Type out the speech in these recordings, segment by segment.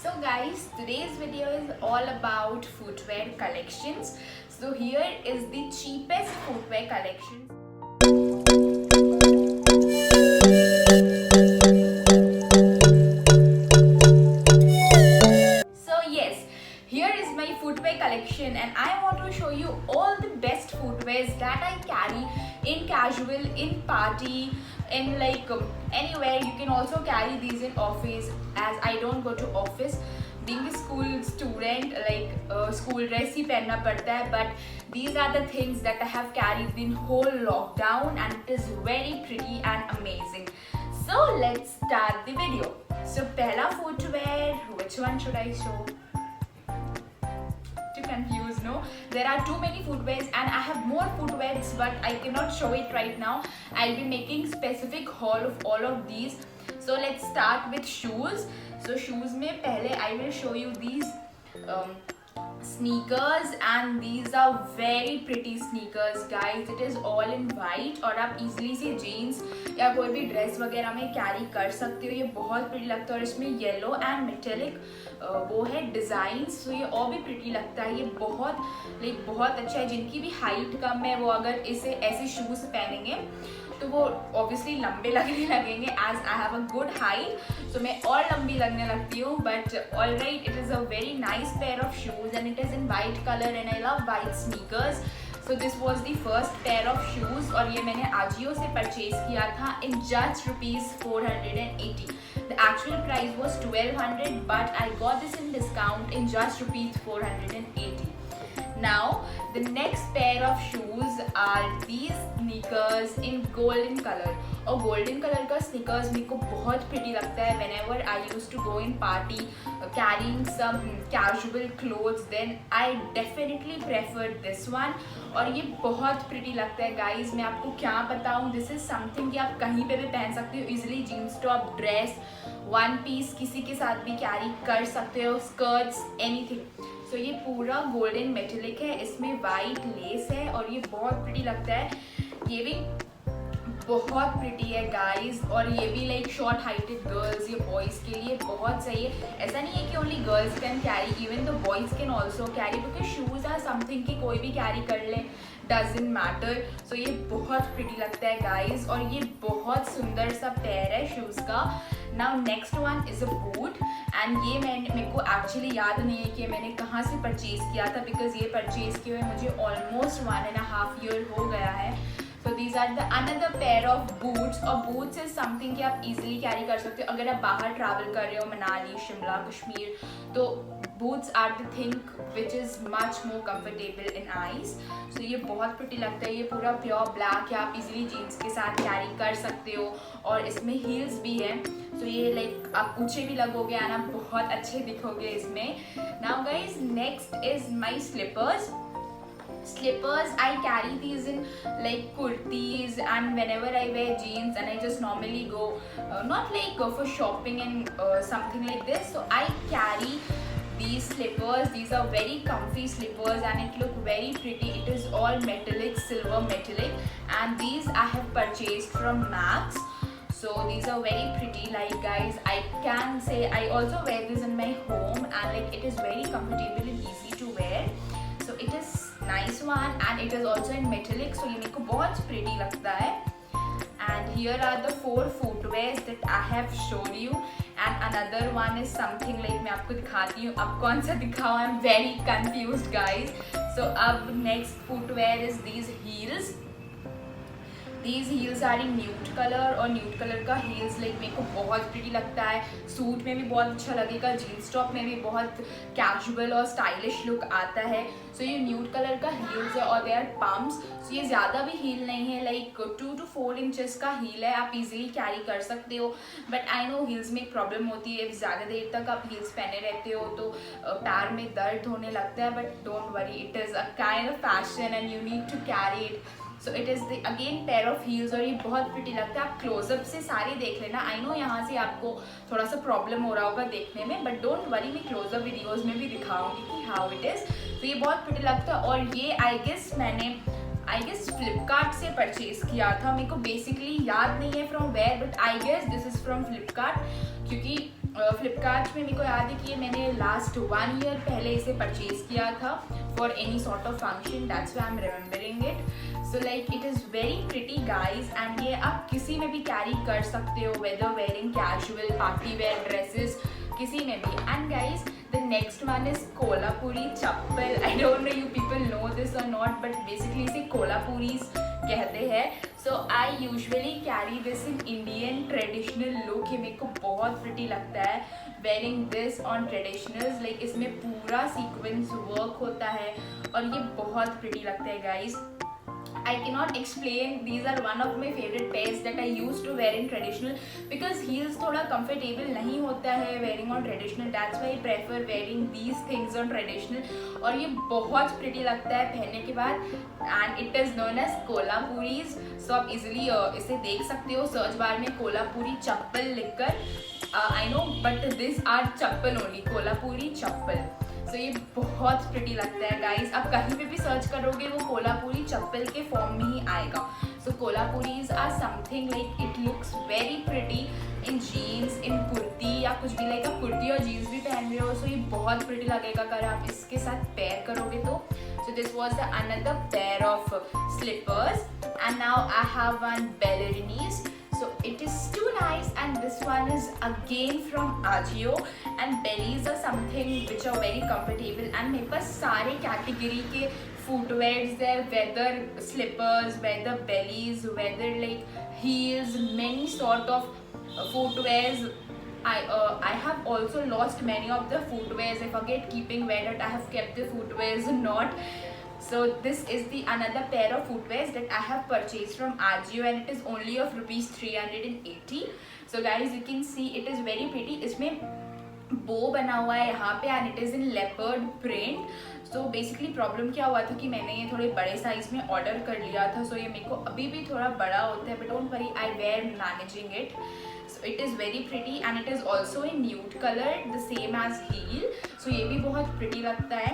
So guys, today's video is all about footwear collections. So here is the cheapest footwear collection. So yes, here is my footwear collection and I want to show you all the best footwears that I carry in casual, in party, in anywhere. You can also carry these in office as I don't go to office. Being a school student, school dress ही पहनना पड़ता है, but these are the things that I have carried in whole lockdown and it is very pretty and amazing. So let's start the video. So पहला footwear, which one should I show? Confused, no? There are too many footwears and I have more footwears but I cannot show it right now. I'll be making specific haul of all of these. So let's start with shoes. So shoes में पहले I will show you these sneakers and these are very pretty sneakers guys. It is all in white और आप easily से jeans या कोई भी dress वगैरह में कैरी कर सकते हो. ये बहुत प्रिटी लगता है और इसमें येलो एंड मेटेलिक वो है डिज़ाइन, सो ये और भी प्रिटी लगता है. ये बहुत अच्छा है. जिनकी भी हाइट कम है वो अगर इसे ऐसे शूज़ पहनेंगे तो वो ऑब्वियसली लंबे लगने लगेंगे as I have a good height, so मैं और लंबी लगने लगती हूँ. But all right, it is a very nice pair of shoes and it is in white colour and I love white sneakers. So this was the first pair of shoes और ये मैंने आजियो से परचेज किया था in just ₹480. The actual price was 1200 but I got this in discount in just ₹480. Now the next pair of shoes are these sneakers in golden color. और golden color का sneakers मेरे को बहुत pretty लगता है. Whenever I used to go in party carrying some casual clothes, then I definitely preferred this one. और ये बहुत pretty लगता है guys. मैं आपको क्या बताऊँ, this is something कि आप कहीं पे भी पहन सकते हो easily. jeans top, dress, one piece किसी के साथ भी कैरी कर सकते हो, skirts, anything. सो ये पूरा गोल्डन मेटेलिक है, इसमें वाइट लेस है और ये बहुत प्रिटी लगता है. ये भी बहुत प्रिटी है गाइस और ये भी शॉर्ट हाइटेड गर्ल्स या बॉयज़ के लिए बहुत सही है. ऐसा नहीं है कि only girls can carry, even the boys can also carry because shoes are something कि कोई भी कैरी कर ले, डजंट मैटर. सो ये बहुत प्रिटी लगता है गाइस और ये बहुत सुंदर सा पेयर है शूज़ का. Now next one is a boot and ये मेरे को एक्चुअली याद नहीं है कि मैंने कहाँ से परचेज़ किया था बिकॉज ये परचेज़ किए हुए मुझे ऑलमोस्ट 1.5 ईयर हो गया है. So these are the another pair of boots. और बूट्स इज समथिंग कि आप इजीली कैरी कर सकते हो अगर आप बाहर ट्रैवल कर रहे हो, मनाली, शिमला, कश्मीर, तो boots are the thing which is much more comfortable in ice. So ये बहुत प्रिटी लगता है. ये पूरा प्योर ब्लैक है, आप इजीली जीन्स के साथ कैरी कर सकते हो और इसमें हील्स भी है. सो ये आप ऊँचे भी लगोगे एंड आप बहुत अच्छे दिखोगे इसमें. Now guys next is my slippers. Slippers, I carry these in kurtis and whenever I wear jeans and I just normally go not go for shopping and something like this, so I carry these slippers. These are very comfy slippers and it look very pretty. It is all metallic, silver metallic, and these I have purchased from Max. So these are very pretty. Guys, I can say I also wear this in my home and it is very comfortable and easy to wear. So it is nice one and it is also in metallic, so ये मेरे को बहुत pretty लगता है. And here are the 4 footwears that I have shown you and another one is something मैं आपको दिखाती हूँ. अब कौन सा दिखाऊँ, I am very confused guys. So अब next footwear is these heels. These heels are in nude color और nude color का heels मेरे को बहुत प्रिटी लगता है. सूट में भी बहुत अच्छा लगेगा, जीन्स टॉप में भी बहुत कैजुअल और स्टाइलिश लुक आता है. सो ये न्यूड कलर का हील्स है और दे आर पम्प्स. सो ये ज़्यादा भी हील नहीं है, 2 to 4 इंचेस का हील है, आप इजीली कैरी कर सकते हो. बट आई नो हील्स में एक प्रॉब्लम होती है, ज़्यादा देर तक आप हील्स पहने रहते हो तो पैर में दर्द होने लगता है. But don't worry, it is a kind of fashion and you need to carry it. So it is the again pair of heels और ये बहुत प्रिटी लगता है. आप क्लोजअप से सारे देख लेना. आई नो यहाँ से आपको थोड़ा सा प्रॉब्लम हो रहा होगा देखने में, बट डोंट वरी, मैं क्लोजअप वीडियोज़ में भी दिखाऊंगी कि हाउ इट इज़. तो ये बहुत प्रिटी लगता है और ये आई गेस मैंने फ्लिपकार्ट से परचेज़ किया था. मेरे को बेसिकली याद नहीं है from where, but I guess this is from Flipkart क्योंकि फ्लिपकार्ट में मेरे को याद है कि मैंने लास्ट 1 ईयर पहले इसे परचेज किया था for any sort of function, that's why I am remembering it. So like it is very pretty guys, and ये आप किसी में भी कैरी कर सकते हो, whether wearing casual, party wear dresses, किसी में भी। And guys the next one is Kolhapuri chappal. I don't know you people know this or not, but basically इसे कोल्हापुरीज कहते हैं। So I usually carry this in Indian traditional look. ये मेरे को बहुत प्रिटी लगता है wearing this on traditionals, like इसमें पूरा सीक्वेंस वर्क होता है और ये बहुत प्रिटी लगता है guys. I cannot explain, these are one of my favorite pairs that I used to wear in traditional because heels थोड़ा comfortable नहीं होता है wearing on traditional, that's why I prefer wearing these things on traditional। और ये बहुत pretty लगता है पहनने के बाद, and it is known as Kolhapuris. so आप easily इसे देख सकते हो सर्च बार में कोल्हापुरी चप्पल लिखकर। I know but these are chappal only, Kolhapuri चप्पल। सो ये बहुत प्रिटी लगता है गाइज, आप कहीं पे भी सर्च करोगे वो कोल्हापुरी चप्पल के फॉर्म में ही आएगा। So Kolhapuris are something like it looks very pretty in jeans, in kurti या कुछ भी, लाइक आप कुर्ती और जीन्स भी पहन रहे हो। सो ये बहुत प्रिटी लगेगा अगर आप इसके साथ पेयर करोगे तो। So this was the another pair of slippers, and now I have one ballerinas. So it is too nice, and this one is again from Ajio, and bellies are something which are very comfortable, and मेरे पास सारे category के footwears है, whether slippers, whether bellies, whether like heels, many sort of footwears। I have also lost many of the footwears. I forget keeping where I have kept the footwears or not। So this is the another pair of footwears that I have purchased from Ajio, and it is only of rupees 380। So guys you can see it is very pretty। इसमें बो बना हुआ है यहाँ पे, and it is in leopard print। so basically problem क्या हुआ था कि मैंने ये थोड़े बड़े साइज में ऑर्डर कर लिया था, so ये मेरे को अभी भी थोड़ा बड़ा होता है, but don't worry, I wear managing it। so it is very pretty, and it is also in nude color, the same as heel। so ये भी बहुत pretty लगता है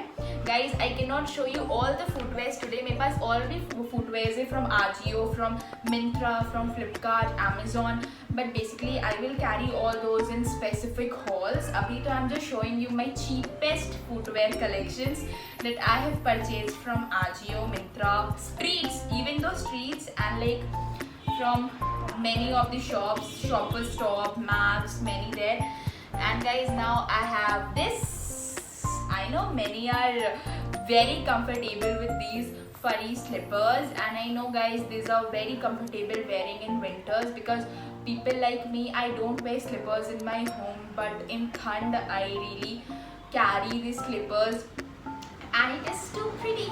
guys। I cannot show you all the footwears today। मेरे पास और भी footwears है from Ajio, from Myntra, from Flipkart, Amazon, but basically I will carry all those in specific hauls। अभी तो I'm just showing you my cheapest footwear collections that I have purchased from Ajio, Myntra, Streets, even though Streets, and like from many of the shops, Shoppers Stop, Max, many there। and guys now I have this। I know many are very comfortable with these furry slippers, and I know guys these are very comfortable wearing in winters because people like me, I don't wear slippers in my home, but in Thand I really carry these slippers, and it is too pretty,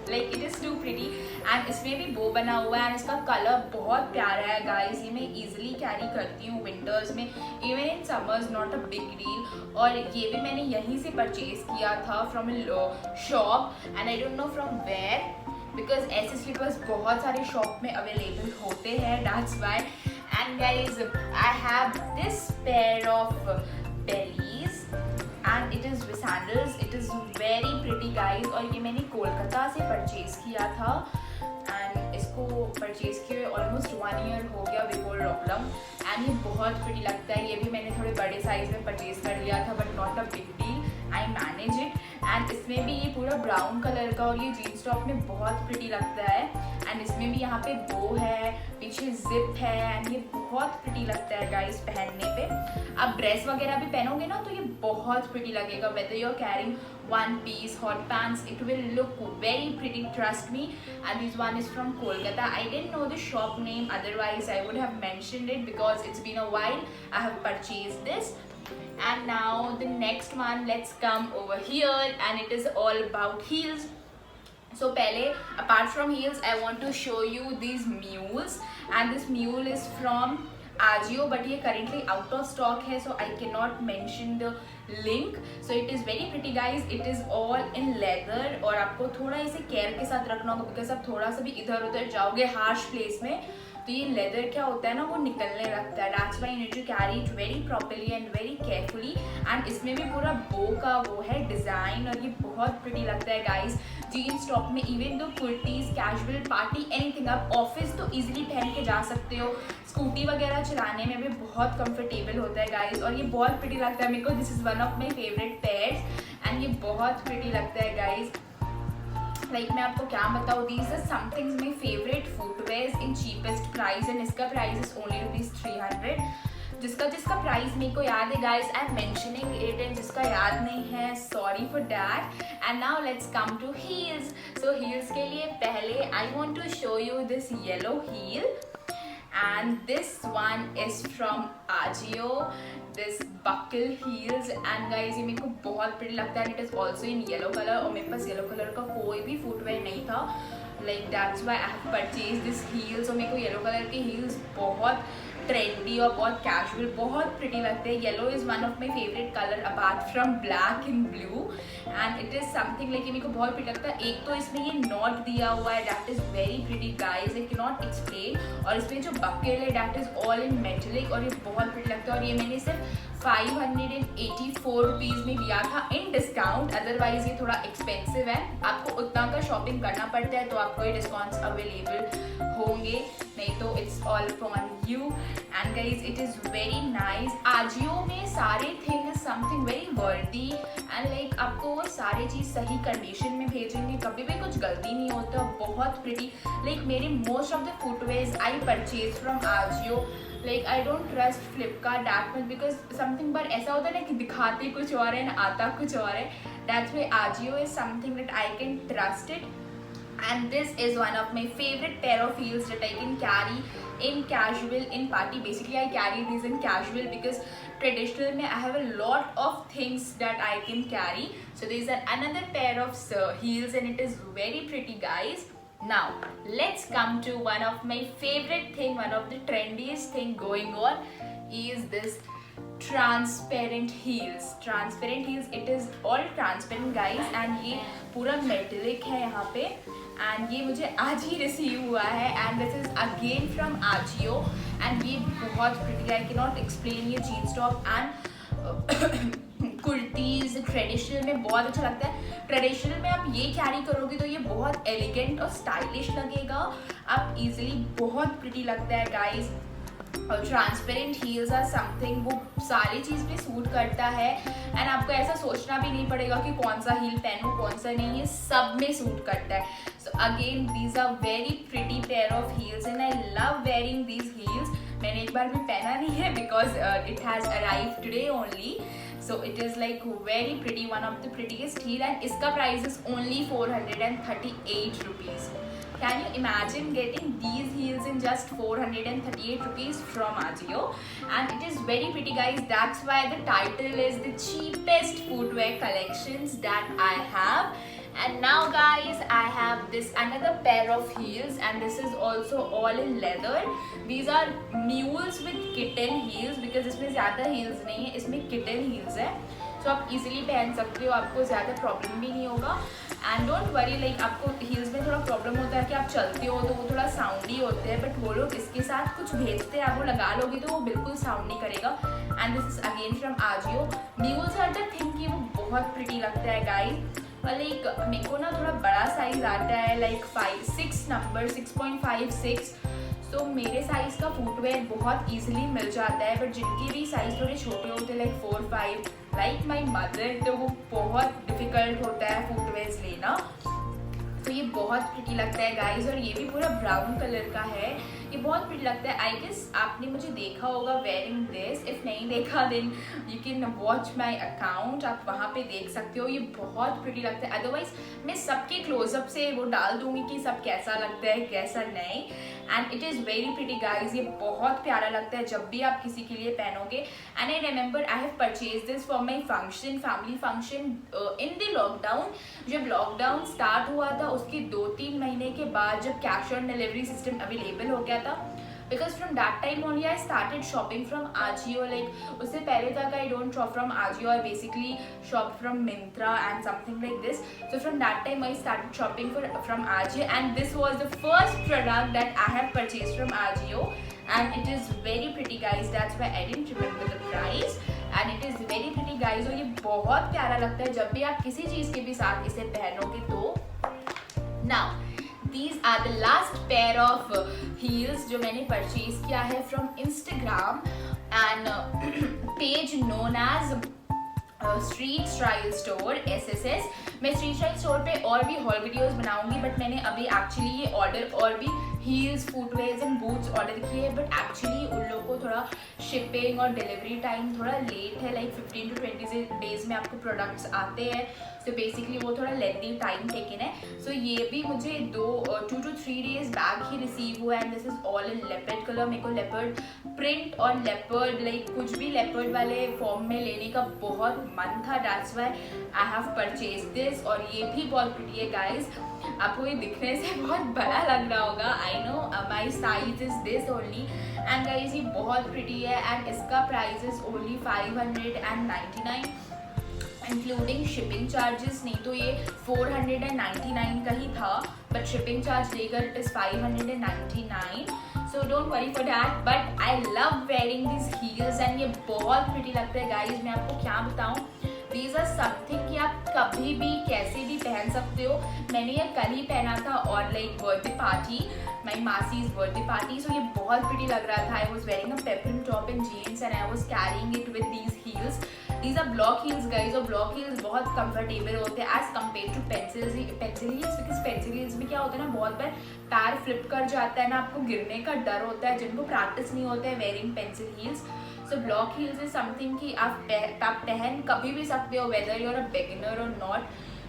like it is too pretty। And इसमें भी बो बना हुआ है, and इसका colour बहुत प्यारा है गाइस। ये मैं इजीली कैरी करती हूँ विंटर्स में, even in summers, not a big deal. और ये भी मैंने यहीं से परचेज किया था from shop, and I don't know from where because ऐसे स्लीपर्स बहुत सारे शॉप में अवेलेबल होते हैं, that's why. And guys I have this pair of bellies, and it is with sandals। it is very pretty guys, और ये मैंने कोलकाता से परचेज किया था, एंड इसको परचेज किए ऑलमोस्ट 1 ईयर हो गया बिफोर लॉकडाउन, एंड ये बहुत प्रिटी लगता है। ये भी मैंने थोड़े बड़े साइज में परचेज कर लिया था, but not a big deal, I manage it. And इसमें भी ये पूरा ब्राउन कलर का, और ये जीन्स टॉप में बहुत प्रिटी लगता है, एंड इसमें भी यहाँ पे बो है, पीछे जिप है, एंड ये बहुत प्रिटी लगता है गाइस पहनने पे। आप ड्रेस वगैरह भी पहनोगे ना तो ये बहुत प्रिटी लगेगा, whether you are carrying one piece hot pants, it will look very pretty, trust me। and this one is from Kolkata। I didn't know the shop name, otherwise I would have mentioned it because it's been a while I have purchased this। and now the next one, let's come over here, and it is all about heels। so पहले apart from heels I want to show you these mules, and this mule is from Ajio, but ये currently out of stock है, so I cannot mention the link। so it is very pretty guys, it is all in leather, और आपको थोड़ा इसे care के साथ रखना होगा बिकॉज आप थोड़ा सा भी इधर उधर जाओगे हार्श प्लेस में तो ये लेदर क्या होता है ना, वो निकलने लगता है। That's why you need to carry it very properly and very carefully. And इसमें भी पूरा बो का वो है डिज़ाइन, और ये बहुत प्रिटी लगता है गाइज जीन्स टॉप में। Even though kurtis, casual, party, anything, आप ऑफिस तो ईजिली पहन के जा सकते हो। स्कूटी वगैरह चलाने में भी बहुत कंफर्टेबल होता है गाइज, और ये बहुत प्रिटी लगता है मेरे को। This is one of my favourite pairs and ये बहुत प्रिटी लगता है गाइज। लाइक मैं आपको क्या बताऊँ, these are somethings my favourite footwears in cheapest price, and इसका प्राइस इज ओनली ₹300। जिसका प्राइस मेरे को याद है guys, I am mentioning it, and जिसका याद नहीं है sorry for that. And now let's come to heels. So heels के लिए पहले I want to show you this yellow heel, and this one is from Ajio, this buckle heels, and guys ये मेरे को बहुत pretty लगता है। it is also in yellow color, और मेरे पास येलो कलर का कोई भी फुटवेयर नहीं था, like that's why I have purchased this heels। और मेरे को येलो कलर के heels बहुत ट्रेंडी और बहुत कैजुअल, बहुत प्रिटी लगते हैं। Yellow is one of my favourite colour apart from black and blue, and it is something like मेरे को बहुत प्रिटी लगता है। एक तो इसमें ये नॉट दिया हुआ है, that is very pretty guys, I can not explain. और इसमें जो बकेल है that is all in metallic, और ये बहुत प्रिटी लगता है। और ये मैंने सिर्फ 584 रुपीज़ में लिया था इन डिस्काउंट, अदरवाइज ये थोड़ा एक्सपेंसिव है। आपको उतना का शॉपिंग करना पड़ता है तो आपको ये डिस्काउंट्स अवेलेबल होंगे, नहीं तो it's all for you. And guys it is very nice. Ajio में सारे थिंग इज समथिंग वेरी वर्दी, एंड लाइक आपको वो सारी चीज़ सही कंडीशन में भेजेंगे, कभी भी कुछ गलती नहीं होता। बहुत प्रिटी, लाइक मेरे most of the footwears I purchase from Ajio. Like I don't trust Flipkart that much, because something पर ऐसा होता है ना कि दिखाते कुछ और है ना आता कुछ और है। That's why Ajio is something that I can trust it. And this is one of my favorite pair of heels that I can carry in casual, in party. Basically I carry these in casual because traditional mein I have a lot of things that I can carry. So these are another pair of heels, and it is very pretty guys. Now let's come to one of my favorite thing, one of the trendiest thing going on is this transparent heels. Transparent heels, it is all transparent guys, and ये पूरा metallic है यहाँ पे, and ये मुझे आज ही receive हुआ है, and this is again from AJIO, and ये बहुत pretty, I can not explain. ये jeans top and kurtis traditional में बहुत अच्छा लगता है। ट्रेडिशनल में आप ये कैरी करोगे तो ये बहुत एलिगेंट और स्टाइलिश लगेगा, आप इजीली, बहुत प्रिटी लगता है गाइज। और ट्रांसपेरेंट हील्स आर समथिंग, वो सारी चीज़ पे सूट करता है, एंड आपको ऐसा सोचना भी नहीं पड़ेगा कि कौन सा हील पहनूं कौन सा नहीं, ये सब में सूट करता है। So again these are very pretty pair of heels, and I love wearing these heels. मैंने एक बार भी पहना नहीं है because it has arrive today only, so it is like very pretty, one of the prettiest heel, and इसका price is only 438 rupees. Can you imagine getting these heels in just 438 rupees from Ajio? And it is very pretty guys, that's why the title is the cheapest footwear collections that I have. And now guys, I have this another pair of heels, and this is also all in leather. These are mules with kitten heels, because इसमें ज़्यादा heels नहीं है, इसमें kitten heels है, so आप easily पहन सकते हो, आपको ज़्यादा प्रॉब्लम भी नहीं होगा। एंड डोंट वरी, लाइक आपको हील्स में थोड़ा प्रॉब्लम होता है कि आप चलते हो तो वो थोड़ा साउंडी होते हैं, बट वो लोग इसके साथ कुछ भेजते हैं, आप वो लगा लोगे तो वो बिल्कुल साउंड नहीं करेगा। And this is again from Ajio. Mules are the thing कि वो बहुत प्रिटी लगता है गाइस, और लाइक मेरे को ना थोड़ा बड़ा साइज आता है, लाइक 6 नंबर 6.56, तो मेरे साइज़ का फुटवेयर बहुत ईजिली मिल जाता है, बट जिनके भी साइज़ थोड़े छोटे होते हैं लाइक 4-5 लाइक माई मदर, तो वो बहुत डिफ़िकल्ट होता है फुटवेयर्स लेना। तो ये बहुत प्रिटी लगता है गाइज, और ये भी पूरा ब्राउन कलर का है, ये बहुत प्रिटी लगता है। आई गेस आपने मुझे देखा होगा वेयरिंग दिस, इफ़ नहीं देखा then you can watch my account, आप वहाँ पे देख सकते हो। ये बहुत प्रिटी लगता है, अदरवाइज मैं सबके क्लोजअप से वो डाल दूँगी कि सब कैसा लगता है कैसा नहीं। And it is very pretty guys, ये बहुत प्यारा लगता है जब भी आप किसी के लिए पहनोगे। And I remember I have purchase this for my function, family function in the lockdown. जब लॉकडाउन स्टार्ट हुआ था उसके 2-3 महीने के बाद, जब cash on delivery system available हो गया था, because from that time only I started shopping from Ajio. Like उससे पहले तक I don't shop from Ajio, I basically shop from Myntra and something like this. So from that time I started shopping from Ajio, and this was the first product that I have purchased from Ajio, and it is very pretty guys. That's why I didn't remember the price, and it is very pretty guys. और ये बहुत प्यारा लगता है जब भी आप किसी चीज़ के भी साथ इसे पहनोगे तो. Now these are the last pair of heels जो मैंने परचेज किया है from Instagram and page known as street style store SSS. मैं स्ट्रीट स्टाइल स्टोर पे और भी हॉल वीडियोस बनाऊंगी, बट मैंने अभी एक्चुअली ये ऑर्डर और भी heels, footwears and boots order किए, बट एक्चुअली उन लोगों को थोड़ा शिपिंग और डिलीवरी टाइम थोड़ा लेट है, लाइक 15 to 20 डेज में आपको प्रोडक्ट्स आते हैं. सो बेसिकली वो थोड़ा लेंथी टाइम टेकन है. सो ये भी मुझे 2 to 3 डेज बैक ही रिसीव हुआ, and this is all in leopard colour. मेरे को लेपर्ड प्रिंट और लेपर्ड लाइक कुछ भी लेपर्ड वाले फॉर्म में लेने का बहुत मन था. That's why I have purchase this. और ये भी बहुत प्रिटी है गाइज. आपको ये दिखने से बहुत बड़ा लग रहा होगा, I know, my size is this only, and guys ये बहुत प्रिटी है, एंड इसका price is only 599 including shipping charges. नहीं तो ये 499 का ही था, बट शिपिंग चार्ज लेकर it is 599. So don't worry for that, but I love wearing this heels, and ये बहुत प्रिटी लगता है गाइज. मैं आपको क्या बताऊँ, दीज आर समथिंग कि आप कभी भी कैसे भी पहन सकते हो. मैंने ये कल ही पहना था और like birthday party, my masi's birthday party. So ये बहुत प्रिटी लग रहा था. I was wearing a peplum top and jeans, and I was carrying it with these heels. These are block heels guys, और block heels बहुत comfortable होते हैं as compared to pencil heels, because pencil heels में क्या होता है ना, बहुत बार पैर फ्लिप कर जाता है ना, आपको गिरने का डर होता है जिनको प्रैक्टिस नहीं होता है wearing pencil heels. So block heels is something कि आप पहन कभी भी सकते हो, whether you are a beginner और नॉट.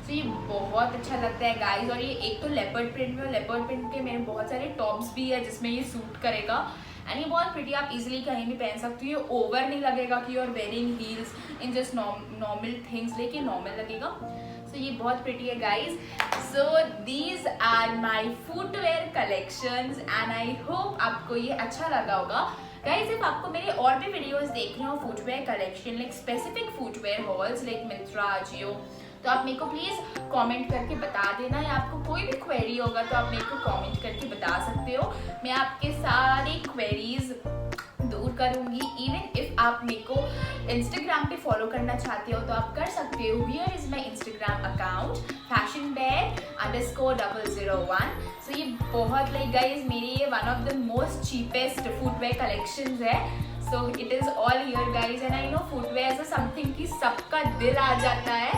सो ये बहुत अच्छा लगता है गाइज. और ये एक तो लेपर्ड प्रिंट में, और लेपर्ड प्रिंट के मेरे बहुत सारे टॉप्स भी है जिसमें ये सूट करेगा, एंड ये बहुत प्रिटी. आप इजीली कहीं भी पहन सकते हो. ये ओवर नहीं लगेगा कि you are wearing heels in just normal things, लेकिन नॉर्मल लगेगा. सो ये बहुत प्रिटी है guys. So these are my footwear collections, and I hope आपको ये अच्छा लगा होगा गाइज. इफ आपको मेरे और भी वीडियोस देखने हो footwear collection, like specific footwear halls like Myntra, Ajio, तो आप मेरे को प्लीज़ कमेंट करके बता देना, या आपको कोई भी क्वेरी होगा तो आप मेरे को कमेंट करके बता सकते हो. मैं आपके सारे क्वेरीज दूर करूँगी. इवन इफ आप मेरे को इंस्टाग्राम पे फॉलो करना चाहते हो तो आप कर सकते हो. Here is my Instagram account fashionbear_001. So ये बहुत लाइक गाइज मेरी ये one of the most cheapest footwear collections है. So it is all here guys, and I know footwear is something कि सबका दिल आ जाता है,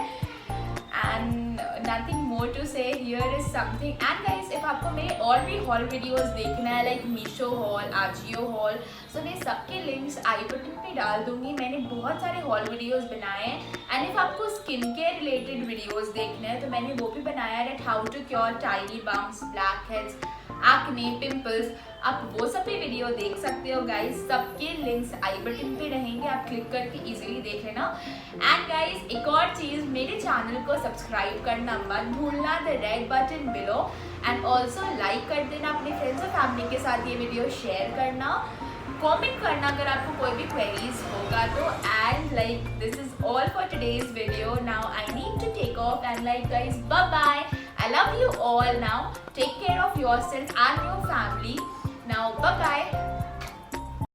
and nothing more to say. Here is something, and guys if आपको मेरे और भी हॉल वीडियोस देखना है like Meesho haul, AJIO haul, so मैं सबके लिंक्स आई बटन पे डाल दूंगी. मैंने बहुत सारे हॉल वीडियोस बनाए हैं, एंड इफ आपको स्किन केयर रिलेटेड वीडियोस देखने हैं तो मैंने वो भी बनाया है, how to cure tiny bums, blackheads, acne, pimples. आप वो सब भी वीडियो देख सकते हो गाइज. सबके लिंक्स आई बटन पे रहेंगे, आप क्लिक करके इजीली देख लेना. एंड गाइज एक और चीज़, मेरे चैनल को सब्सक्राइब करना मत भूलना, the red button below, and also like कर देना, अपने फ्रेंड्स और फैमिली के साथ ये वीडियो शेयर करना, कमेंट करना अगर आपको कोई भी क्वेरीज होगा तो. And like this is all for today's video. Now I need to take off, and like guys bye bye. I love you all now. Take care of yourself and your family. Now bye bye.